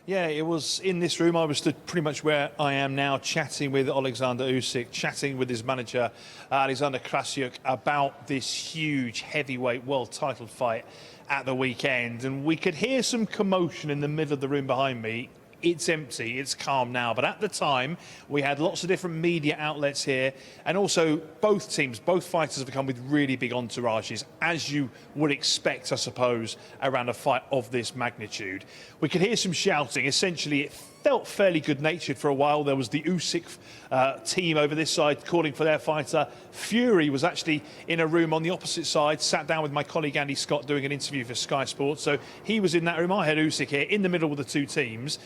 Yeah, it was in this room. I was stood pretty much where I am now, chatting with Oleksandr Usyk, chatting with his manager, Alexander Krasyuk, about this huge heavyweight world title fight at the weekend. And we could hear some commotion in the middle of the room behind me. It's empty, it's calm now. But at the time, we had lots of different media outlets here. And also, both teams, both fighters have come with really big entourages, as you would expect, I suppose, around a fight of this magnitude. We could hear some shouting. Essentially, it felt fairly good-natured for a while. There was the Usyk team over this side calling for their fighter. Fury was actually in a room on the opposite side, sat down with my colleague Andy Scott doing an interview for Sky Sports. So he was in that room. I had Usyk here in the middle with the two teams.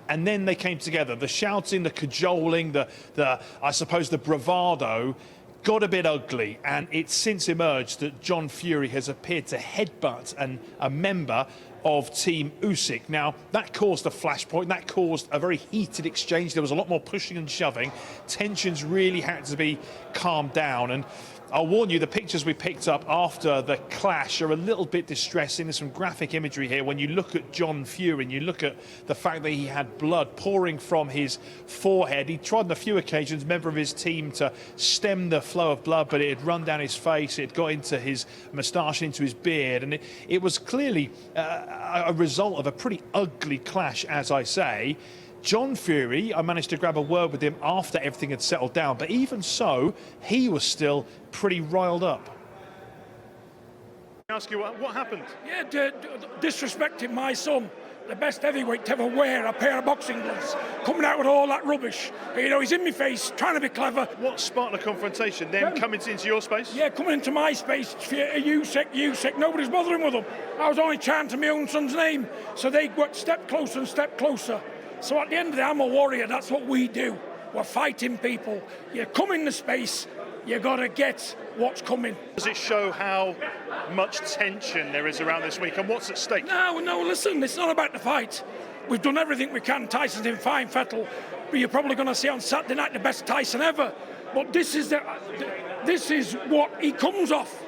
And then they came together. The shouting, the cajoling, I suppose the bravado got a bit ugly. And it's since emerged that John Fury has appeared to headbutt a member of Team Usyk. Now, that caused a flashpoint. That caused a very heated exchange. There was a lot more pushing and shoving. Tensions really had to be calmed down. And I'll warn you, the pictures we picked up after the clash are a little bit distressing. There's some graphic imagery here. When you look at John Fury and you look at the fact that he had blood pouring from his forehead, he tried on a few occasions, member of his team, to stem the flow of blood, but it had run down his face, it got into his moustache, into his beard, and it was clearly a result of a pretty ugly clash, as I say. John Fury, I managed to grab a word with him after everything had settled down, but even so, he was still pretty riled up. Ask you what happened? Yeah, disrespecting my son, the best heavyweight to ever wear a pair of boxing gloves, coming out with all that rubbish. You know, he's in my face, trying to be clever. What sparked the confrontation? Them coming into your space? Yeah, coming into my space. Usyk, nobody's bothering with them. I was only chanting my own son's name, so they got step closer and step closer. So at the end of the day, I'm a warrior. That's what we do. We're fighting people. You come in the space, you got to get what's coming. Does it show how much tension there is around this week and what's at stake? No, listen, it's not about the fight. We've done everything we can. Tyson's in fine fettle, but you're probably going to see on Saturday night the best Tyson ever. But this is what he comes off.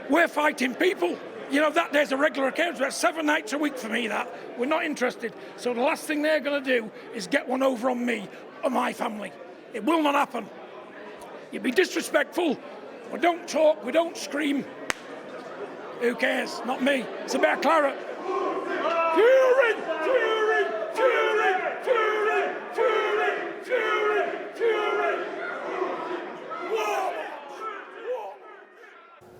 We're fighting people. You know, that there's a regular occurrence. That's 7 nights a week for me, that. We're not interested. So the last thing they're going to do is get one over on me or my family. It will not happen. You'd be disrespectful. We don't talk, we don't scream. Who cares? Not me. It's a bit of claret. Fury! Fury! Fury! Fury! Fury! Fury! Fury! Whoa!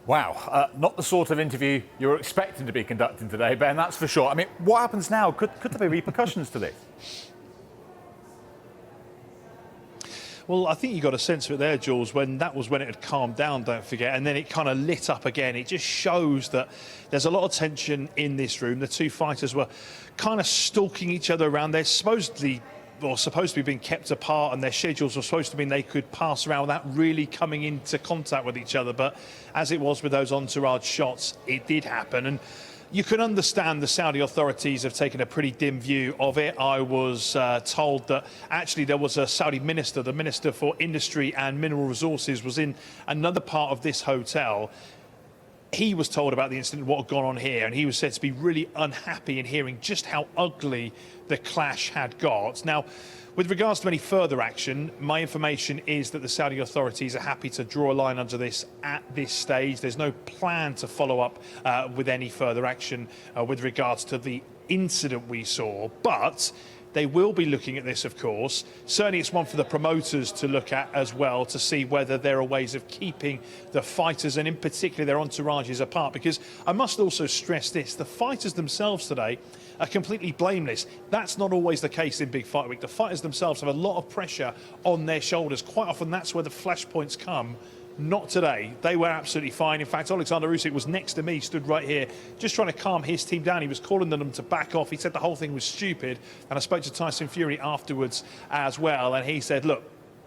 Wow, not the sort of interview you were expecting to be conducting today, Ben, that's for sure. I mean, what happens now? Could there be repercussions to this? Well, I think you got a sense of it there, Jules, when it had calmed down, don't forget, and then it kind of lit up again. It just shows that there's a lot of tension in this room. The two fighters were kind of stalking each other around. They're supposed to be being kept apart, and their schedules were supposed to mean they could pass around without really coming into contact with each other. But as it was with those entourage shots, it did happen. And you can understand the Saudi authorities have taken a pretty dim view of it. I was told that actually there was a Saudi minister, the Minister for Industry and Mineral Resources, was in another part of this hotel. He was told about the incident, what had gone on here, and he was said to be really unhappy in hearing just how ugly the clash had got. Now, with regards to any further action, my information is that the Saudi authorities are happy to draw a line under this at this stage. There's no plan to follow up with any further action with regards to the incident we saw, but they will be looking at this, of course. Certainly it's one for the promoters to look at as well, to see whether there are ways of keeping the fighters and in particular their entourages apart. Because I must also stress this, the fighters themselves today are completely blameless. That's not always the case in Big Fight Week. The fighters themselves have a lot of pressure on their shoulders. Quite often that's where the flashpoints come. Not today. They were absolutely fine. In fact, Oleksandr Usyk was next to me, stood right here, just trying to calm his team down. He was calling them to back off. He said the whole thing was stupid. And I spoke to Tyson Fury afterwards as well. And he said, look,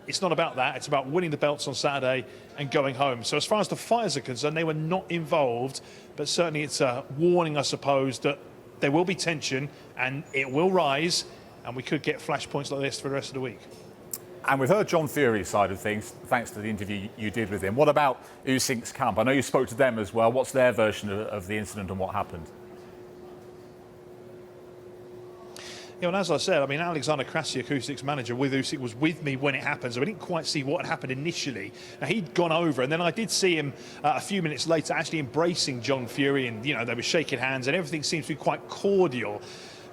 it's not about that. It's about winning the belts on Saturday and going home. So as far as the fighters are concerned, they were not involved. But certainly it's a warning, I suppose, that there will be tension and it will rise. And we could get flashpoints like this for the rest of the week. And we've heard John Fury's side of things, thanks to the interview you did with him. What about Usyk's camp? I know you spoke to them as well. What's their version of the incident and what happened? Yeah, and as I said, I mean, Oleksandr Usyk, Usyk's manager with Usyk, was with me when it happened, so we didn't quite see what had happened initially. Now, he'd gone over, and then I did see him a few minutes later actually embracing John Fury, and, you know, they were shaking hands, and everything seems to be quite cordial.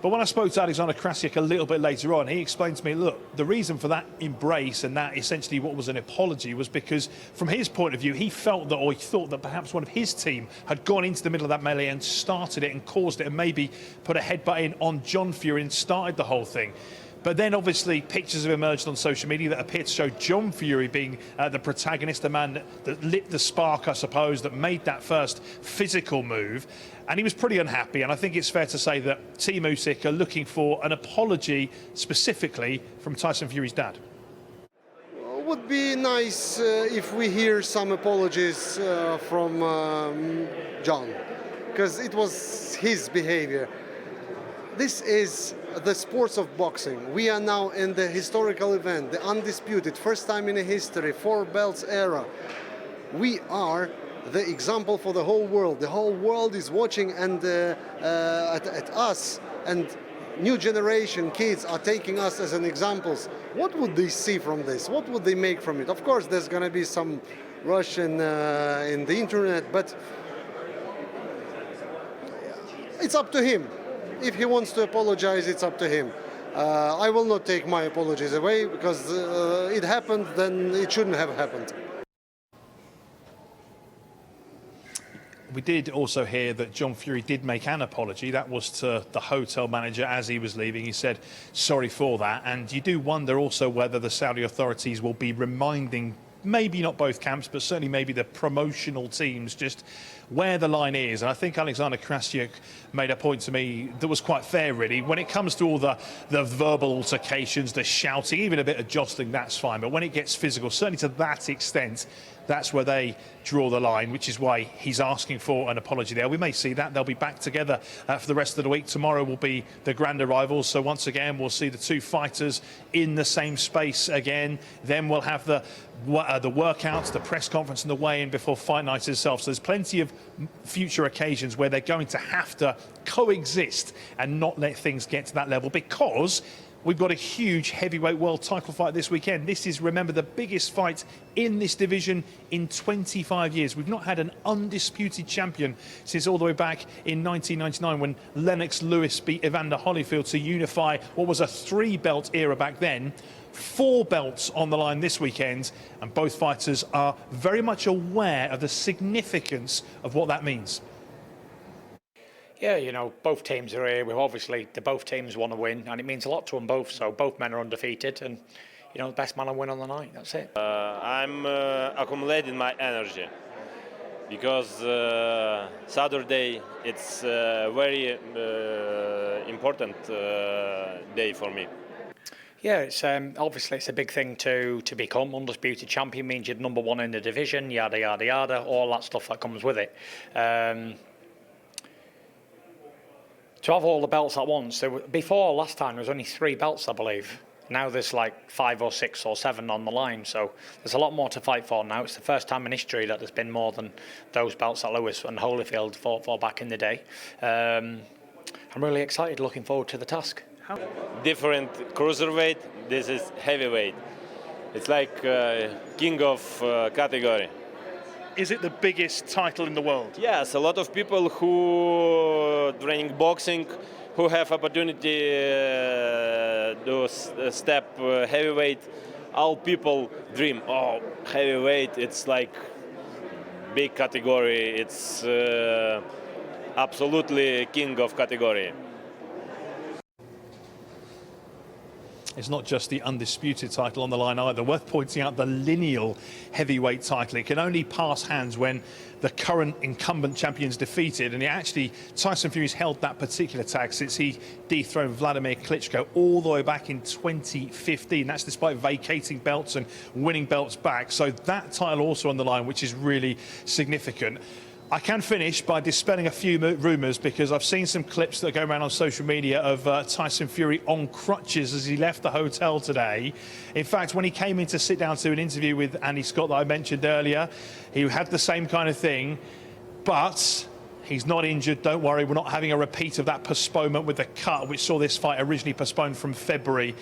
But when I spoke to Oleksandr Usyk a little bit later on, he explained to me, look, the reason for that embrace and that essentially what was an apology was because, from his point of view, he felt that, or he thought that perhaps one of his team had gone into the middle of that melee and started it and caused it and maybe put a headbutt in on John Fury and started the whole thing. But then, obviously, pictures have emerged on social media that appear to show John Fury being the protagonist, the man that lit the spark, I suppose, that made that first physical move. And he was pretty unhappy. And I think it's fair to say that Team Usyk are looking for an apology specifically from Tyson Fury's dad. It would be nice if we hear some apologies from John, because it was his behavior. This is the sports of boxing. We are now in the historical event, the undisputed, first time in history, 4 belts era. We are the example for the whole world. The whole world is watching and at us, and new generation kids are taking us as an examples. What would they see from this? What would they make from it? Of course, there's going to be some rush in the internet, but it's up to him. If he wants to apologize, it's up to him. I will not take my apologies away, because it happened, then it shouldn't have happened. We did also hear that John Fury did make an apology. That was to the hotel manager as he was leaving. He said, sorry for that. And you do wonder also whether the Saudi authorities will be reminding, maybe not both camps, but certainly maybe the promotional teams, just where the line is. And I think Oleksandr Usyk made a point to me that was quite fair, really. When it comes to all the verbal altercations, the shouting, even a bit of jostling, that's fine. But when it gets physical, certainly to that extent, that's where they draw the line, which is why he's asking for an apology there. We may see that. They'll be back together for the rest of the week. Tomorrow will be the grand arrivals. So once again, we'll see the two fighters in the same space again. Then we'll have the workouts, the press conference and the weigh-in before fight night itself. So there's plenty of future occasions where they're going to have to coexist and not let things get to that level, because we've got a huge heavyweight world title fight this weekend. This is, remember, the biggest fight in this division in 25 years. We've not had an undisputed champion since all the way back in 1999 when Lennox Lewis beat Evander Holyfield to unify what was a 3-belt era back then. 4 belts on the line this weekend, and both fighters are very much aware of the significance of what that means. Yeah, you know, both teams are here. Obviously, both teams want to win, and it means a lot to them both. So both men are undefeated, and, you know, the best man will win on the night. That's it. I'm accumulating my energy, because Saturday it's a very important day for me. Yeah, it's obviously it's a big thing to become undisputed champion. Means you're number 1 in the division, yada yada yada, all that stuff that comes with it. To have all the belts at once. Before last time there was only 3 belts, I believe. Now there's like 5 or 6 or 7 on the line, so there's a lot more to fight for now. It's the first time in history that there's been more than those belts that Lewis and Holyfield fought for back in the day. I'm really excited, looking forward to the task. Different cruiserweight, this is heavyweight. It's like king of category. Is it the biggest title in the world? Yes, a lot of people who training boxing, who have opportunity to step heavyweight, all people dream, oh, heavyweight, it's like big category, it's absolutely king of category. It's not just the undisputed title on the line either. Worth pointing out the lineal heavyweight title. It can only pass hands when the current incumbent champion's defeated. And actually, Tyson Fury's held that particular tag since he dethroned Vladimir Klitschko all the way back in 2015. That's despite vacating belts and winning belts back. So that title also on the line, which is really significant. I can finish by dispelling a few rumours, because I've seen some clips that go around on social media of Tyson Fury on crutches as he left the hotel today. In fact, when he came in to sit down to an interview with Andy Scott that I mentioned earlier, he had the same kind of thing, but He's not injured, don't worry. We're not having a repeat of that postponement with the cut, which saw this fight originally postponed from February.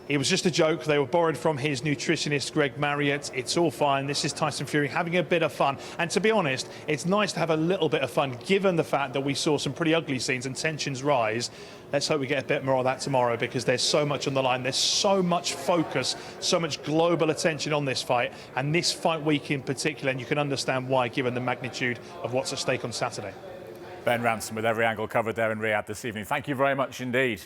It was just a joke. They were borrowed from his nutritionist, Greg Marriott. It's all fine. This is Tyson Fury having a bit of fun. And to be honest, it's nice to have a little bit of fun, given the fact that we saw some pretty ugly scenes and tensions rise. Let's hope we get a bit more of that tomorrow, because there's so much on the line. There's so much focus, so much global attention on this fight, and this fight week in particular, and you can understand why, given the magnitude of what's at stake on Saturday. Ben Ransom with every angle covered there in Riyadh this evening. Thank you very much indeed.